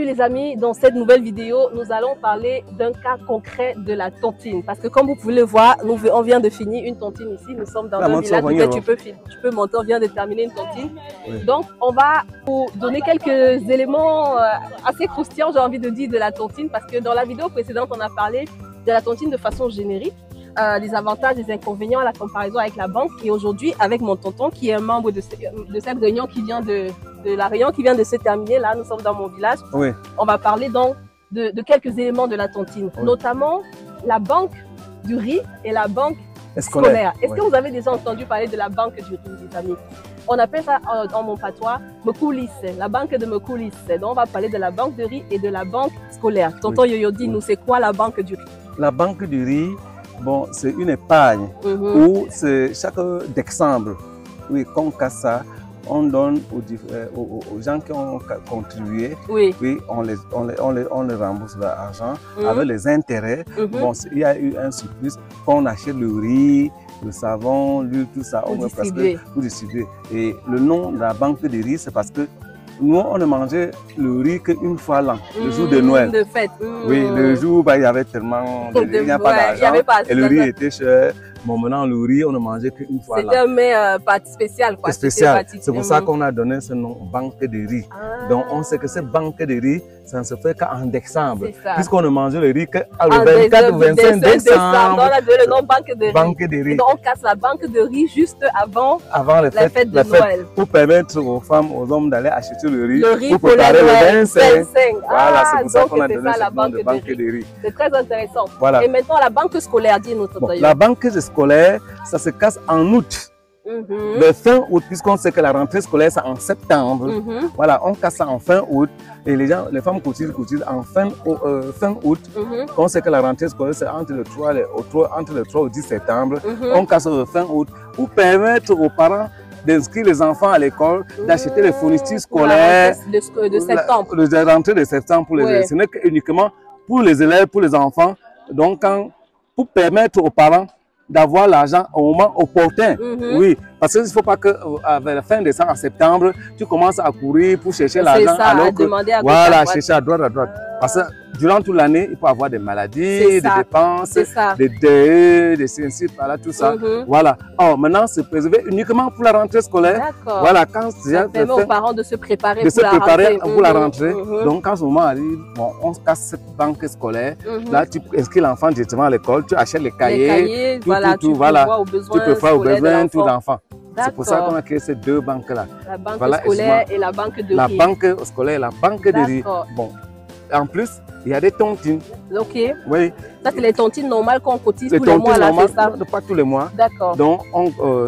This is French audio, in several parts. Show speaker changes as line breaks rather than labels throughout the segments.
Les amis, dans cette nouvelle vidéo, nous allons parler d'un cas concret de la tontine. Parce que comme vous pouvez le voir, on vient de finir une tontine ici. Nous sommes dans un village. Peut-être tu peux monter, on vient de terminer une tontine. Oui. Donc, on va vous donner quelques éléments assez croustillants, j'ai envie de dire, de la tontine. Parce que dans la vidéo précédente, on a parlé de la tontine de façon générique. Les avantages, les inconvénients, la comparaison avec la banque. Et aujourd'hui, avec mon tonton qui est un membre de cette réunion qui vient de la réunion qui vient de se terminer, là, nous sommes dans mon village. Oui. On va parler donc de quelques éléments de la tontine, oui. Notamment la banque du riz et la banque scolaire. Est-ce que vous avez déjà entendu parler de la banque du riz, les amis? On appelle ça dans mon patois Mekoulis, la banque de Mekoulis. Donc, on va parler de la banque de riz et de la banque scolaire. Tonton oui. Yoyo, dis-nous, c'est quoi la banque du riz? La banque du riz, bon, c'est une épargne où c'est chaque décembre, oui, qu'on casse ça. On donne aux gens qui ont contribué, oui, on les rembourse leur argent avec les intérêts. Bon, il y a eu un surplus, qu'on achète le riz, le savon, l'huile, tout ça, on va presque tout distribuer. Et le nom de la banque de riz, c'est parce que nous, on ne mangeait le riz qu'une fois l'an, le jour de Noël. De fête. Oui, le jour, bah, il y avait tellement de riz, il n'y a pas d'argent, et le riz était cher. Bon, maintenant, le riz, on ne mangeait qu'une fois l'an. C'était un mets spécial, quoi. Spécial. C'est pour ça qu'on a donné ce nom, banque de riz. Donc, on sait que cette banque de riz, ça ne se fait qu'en décembre. Puisqu'on ne mangeait le riz qu'à le 24 ou 25 décembre. On a donné le nom banque de riz. Donc, on casse la banque de riz juste avant la fête de Noël. Pour permettre aux femmes, aux hommes d'aller acheter le riz pour préparer le 25. Voilà, c'est pour ça qu'on a donné ce nom de banque de riz. C'est très intéressant. Et maintenant, la banque scolaire, dis-nous. La banque scolaire, ça se casse en août. Le fin août, puisqu'on sait que la rentrée scolaire c'est en septembre. Voilà, on casse ça en fin août et les femmes cotisent en fin août. On sait que la rentrée scolaire c'est entre le 3 au 10 septembre. On casse fin août pour permettre aux parents d'inscrire les enfants à l'école, d'acheter les fournitures scolaires de septembre. La rentrée de septembre pour les élèves. Ce n'est uniquement pour les élèves, pour les enfants. Donc, pour permettre aux parents d'avoir l'argent au moment opportun. Oui, parce qu'il ne faut pas qu'à la fin décembre, en septembre, tu commences à courir pour chercher l'argent. Alors que, voilà, chercher à droite, Parce que durant toute l'année, il peut y avoir des maladies, des dépenses, des deuils, des ceci, voilà, tout ça. Voilà. Alors maintenant, c'est préservé uniquement pour la rentrée scolaire. Voilà, quand ça permet aux parents de se préparer pour la rentrée. Donc, quand ce moment arrive, bon, on casse cette banque scolaire. Là, tu inscris l'enfant directement à l'école, tu achètes les cahiers, tu prévois aux besoins, tout l'enfant. C'est pour ça qu'on a créé ces deux banques-là. La banque scolaire et la banque de riz. La banque scolaire et la banque de riz. Bon. En plus, il y a des tontines. Ok. Oui. Ça, c'est les tontines normales qu'on cotise tous les mois. Pas tous les mois. D'accord. Donc,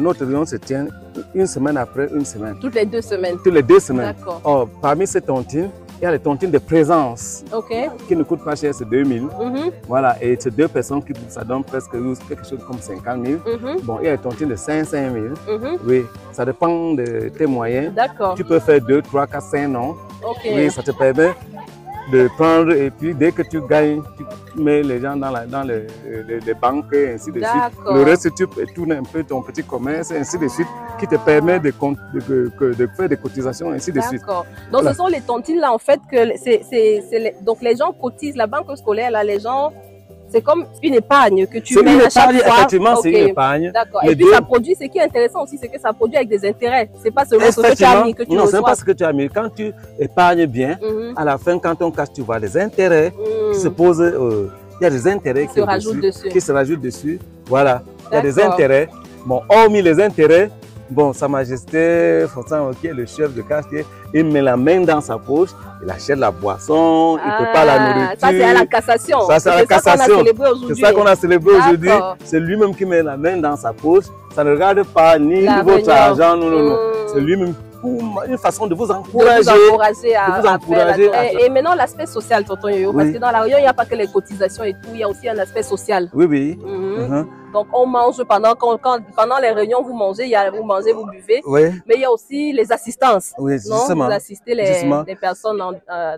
notre réunion se tient une semaine après une semaine. Toutes les 2 semaines. Toutes les 2 semaines. D'accord. Oh, parmi ces tontines, il y a les tontines de présence qui ne coûtent pas cher, c'est 2000. Voilà, et c'est 2 personnes qui ça donne presque quelque chose comme 50 000. Bon, il y a les tontines de 500 000. Oui, ça dépend de tes moyens. D'accord. Tu peux faire 2, 3, 4, 5 noms. Oui, ça te permet de prendre et puis dès que tu gagnes, tu mets les gens dans les banques et ainsi de suite. Le reste, tu tournes un peu ton petit commerce et ainsi de suite qui te permet de faire des cotisations et ainsi de suite. D'accord. Donc voilà. Ce sont les tontines là en fait que donc les gens cotisent, la banque scolaire là, les gens. C'est comme une épargne que tu mets à chaque fois. Effectivement, c'est une épargne. D'accord. Et puis ça produit, ce qui est intéressant aussi, c'est que ça produit avec des intérêts. C'est pas seulement ce que tu as mis que tu reçois. Non, c'est pas ce que tu as mis. Quand tu épargnes bien, à la fin, quand on casse, tu vois des intérêts qui se posent. Il y a des intérêts qui se rajoutent dessus. Voilà. Il y a des intérêts. Bon, hormis les intérêts, bon, Sa Majesté, Fonsan, qui est le chef de quartier, il met la main dans sa poche, il achète la boisson, il prépare la nourriture. Ça, c'est à la cassation. Ça, c'est à la cassation. C'est ça qu'on a célébré aujourd'hui. C'est lui-même qui met la main dans sa poche. Ça ne regarde pas ni votre argent, non. C'est lui-même une façon de vous encourager. De vous encourager et maintenant, l'aspect social, tonton Yoyo, parce que dans la réunion, il n'y a pas que les cotisations et tout, il y a aussi un aspect social. Oui. Donc, on mange pendant les réunions, vous mangez, vous mangez, vous buvez. Mais il y a aussi les assistances. Oui, justement. Vous assistez les personnes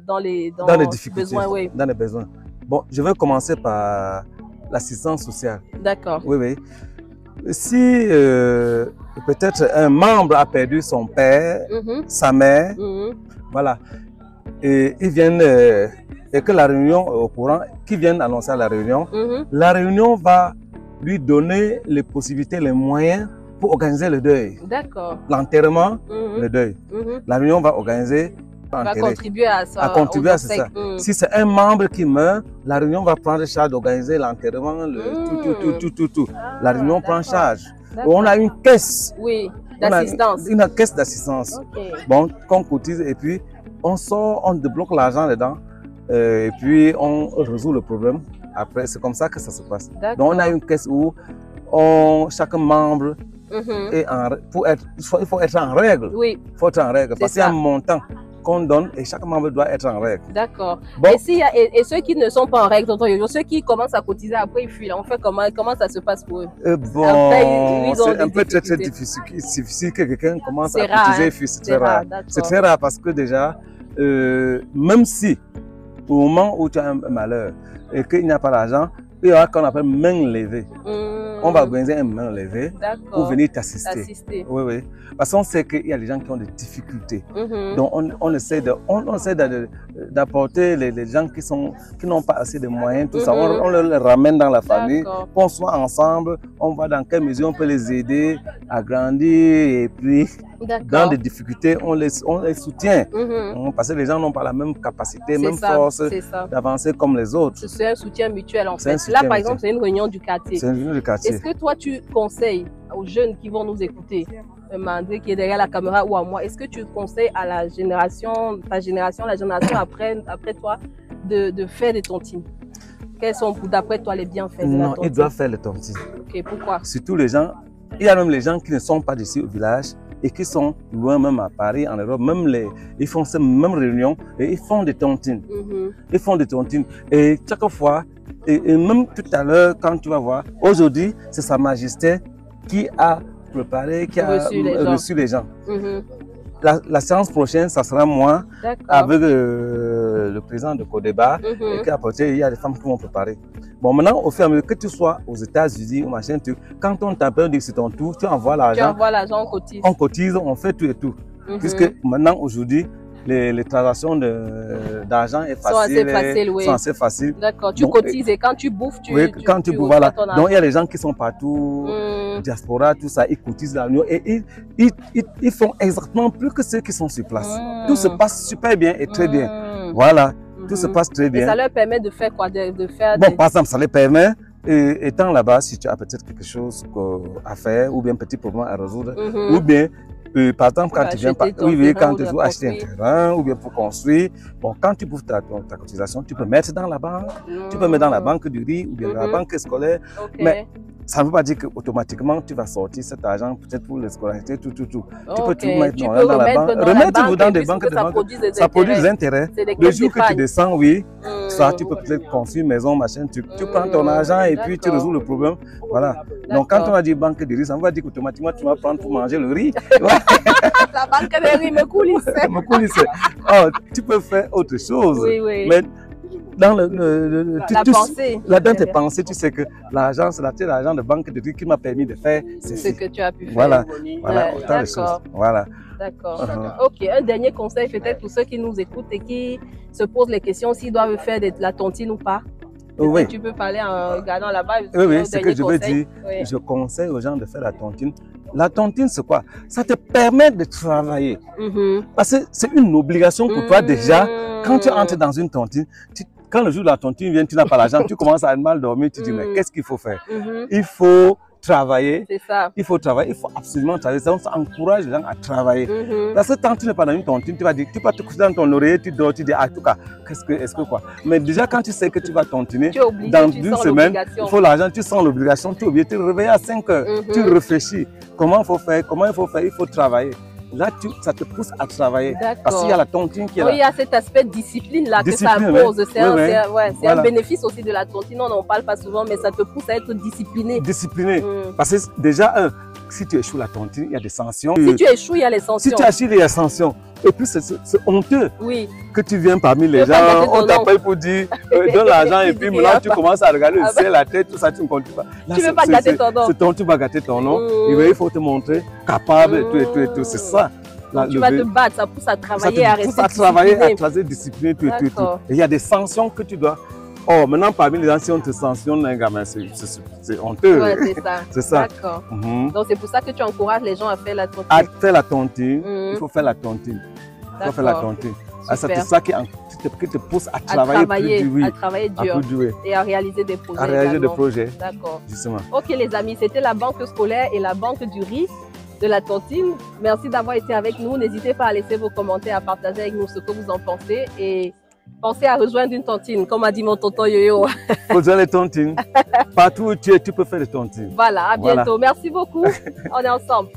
dans les difficultés, besoins. Dans les besoins. Bon, je vais commencer par l'assistance sociale. D'accord. Oui. Si peut-être un membre a perdu son père, sa mère, voilà,
et ils viennent, et que la réunion est au courant, qui viennent annoncer à la réunion, la réunion va lui donner les possibilités, les moyens pour organiser le deuil.
D'accord.
L'enterrement, le deuil. La réunion va organiser,
va contribuer à ça.
Ça. Si c'est un membre qui meurt, la réunion va prendre charge d'organiser l'enterrement, tout. La réunion prend charge. On a une caisse.
Oui, d'assistance.
Une caisse d'assistance. Bon, qu'on cotise et puis on sort, on débloque l'argent dedans et puis on résout le problème. Après, c'est comme ça que ça se passe. Donc, on a une caisse où chaque membre est il faut être en règle.
Oui.
Il faut être en règle parce qu'il y a un montant qu'on donne et chaque membre doit être en règle.
D'accord. Bon. Et ceux qui ne sont pas en règle, ceux qui commencent à cotiser après ils fuient, on fait comment ça se passe pour eux?
Bon, c'est un peu très difficile que quelqu'un commence à cotiser et fuit. C'est très rare. C'est très rare parce que déjà, même si au moment où tu as un malheur et qu'il n'y a pas d'argent, il y aura ce qu'on appelle main levée. On va organiser un main levée pour venir t'assister. Oui, oui. Parce qu'on sait qu'il y a des gens qui ont des difficultés. Donc on essaie d'apporter les gens qui n'ont pas assez de moyens, tout ça. On les ramène dans la famille, qu'on soit ensemble, on voit dans quelle mesure on peut les aider à grandir et puis dans des difficultés, on les soutient. Parce que les gens n'ont pas la même capacité, même force d'avancer comme les autres.
C'est un soutien mutuel en fait. Là par exemple, c'est une réunion du quartier.
C'est une réunion du quartier.
Est-ce que toi tu conseilles aux jeunes qui vont nous écouter, Mandé qui est derrière la caméra ou à moi, est-ce que tu conseilles à la génération, la génération après toi de faire des tontines? Quels sont d'après toi les bienfaits de la tontine?
Non, ils doivent faire les tontines.
Ok, pourquoi?
Surtout les gens, il y a même les gens qui ne sont pas d'ici au village et qui sont loin, même à Paris, en Europe, ils font ces mêmes réunions et ils font des tontines. Ils font des tontines. Et chaque fois, et même tout à l'heure, quand tu vas voir, aujourd'hui, c'est Sa Majesté qui a préparé, qui a reçu les gens. La séance prochaine, ça sera moi, avec le président de Codeba, qui a apporté, il y a des femmes qui vont préparer. Bon, maintenant, au fur et à mesure que tu sois aux États-Unis ou machin, quand on t'appelle, dit c'est ton tour, tu envoies l'argent.
Tu envoies l'argent, on cotise.
On cotise, on fait tout et tout. Puisque maintenant, aujourd'hui, les transactions d'argent sont assez faciles.
D'accord, tu cotises et quand tu bouffes, tu
bouffes, voilà. Donc il y a des gens qui sont partout, diaspora, tout ça, ils cotisent dans l'Union et ils font exactement plus que ceux qui sont sur place. Tout se passe super bien et très bien. Voilà, tout se passe très bien.
Et ça leur permet de faire quoi?
Par exemple, ça leur permet, étant là-bas, si tu as peut-être quelque chose à faire ou bien un petit problème à résoudre, ou bien par exemple, quand tu viens quand tu veux acheter un terrain ou bien pour construire, bon, quand tu bouffes ta cotisation, tu peux mettre dans la banque, tu peux mettre dans la banque du riz ou bien dans la banque scolaire. Mais ça ne veut pas dire qu'automatiquement tu vas sortir cet argent peut-être pour les scolarités, tout. Tu peux tout mettre dans la banque, remettre dans des banques, ça produit des intérêts. Le jour que tu descends, ça tu peux peut-être construire une maison, machin, tu prends ton argent et puis tu résous le problème. Voilà. Donc quand on a dit banque de riz, ça ne veut pas dire qu'automatiquement tu vas prendre pour manger le riz.
La banque de riz me coulisse.
Oh, tu peux faire autre chose. Mais dans tes pensées, tu sais que l'argent, c'est l'argent de banque de riz qui m'a permis de faire
ce que tu as pu faire.
Voilà, autant de choses. Voilà.
D'accord. Ok, un dernier conseil peut-être pour ceux qui nous écoutent et qui se posent les questions s'ils doivent faire de la tontine ou pas. Tu peux parler en regardant là-bas.
Oui, ce que je veux dire, je conseille aux gens de faire la tontine. La tontine, c'est quoi? Ça te permet de travailler. Parce que c'est une obligation pour toi déjà. Quand tu entres dans une tontine, quand le jour de la tontine vient, tu n'as pas l'argent, tu commences à mal dormir, tu dis, mais qu'est-ce qu'il faut faire? Il faut travailler.
C'est ça.
Il faut travailler, il faut absolument travailler. Ça encourage les gens à travailler. Parce que tant que tu n'es pas dans une tontine, tu vas dire, tu vas te coucher dans ton oreiller, tu dors, tu dis, en tout cas, est-ce que quoi? Mais déjà, quand tu sais que tu vas tontiner, dans une semaine, il faut l'argent, tu sens l'obligation, tu es obligé, tu te réveilles à 5 heures, tu réfléchis. Comment il faut faire? Il faut travailler. Là, ça te pousse à travailler. Parce qu'il y a la tontine qui est là.
Il y a cet aspect discipline-là que ça impose. C'est un bénéfice aussi de la tontine. On n'en parle pas souvent, mais ça te pousse à être discipliné.
Discipliné. Parce que déjà, si tu échoues la tontine, il y a des sanctions.
Si tu échoues, il y a les sanctions.
Si tu échoues, il y a des sanctions. Et puis, c'est honteux que tu viens parmi les gens, on t'appelle pour dire, donne l'argent et puis maintenant tu commences à regarder le ciel, la tête, tout ça, tu ne continues pas.
Là, tu ne veux pas gâter ton nom.
Tu vas gâter ton nom. Il faut te montrer capable et tout. C'est ça.
Donc, tu vas te battre, ça pousse à travailler, à rester
discipliné, tout. Et il y a des sanctions que tu dois... Oh, maintenant, parmi les gens, si on te sanctionne un gamin, c'est honteux.
Ouais, c'est ça.
C'est ça.
D'accord. Donc, c'est pour ça que tu encourages les gens à faire la tontine.
À faire la tontine, il faut faire la tontine. Il faut faire la tontine. C'est ça qui te pousse à travailler plus dur.
Et à réaliser des projets.
À réaliser des projets.
D'accord.
Justement.
Ok, les amis, c'était la banque scolaire et la banque du riz de la tontine. Merci d'avoir été avec nous. N'hésitez pas à laisser vos commentaires, à partager avec nous ce que vous en pensez. Et pensez à rejoindre une tontine, comme a dit mon tonton Yo-Yo.
Rejoindre les tontines. Partout où tu es, tu peux faire des tontines.
Voilà, à bientôt. Voilà. Merci beaucoup. On est ensemble.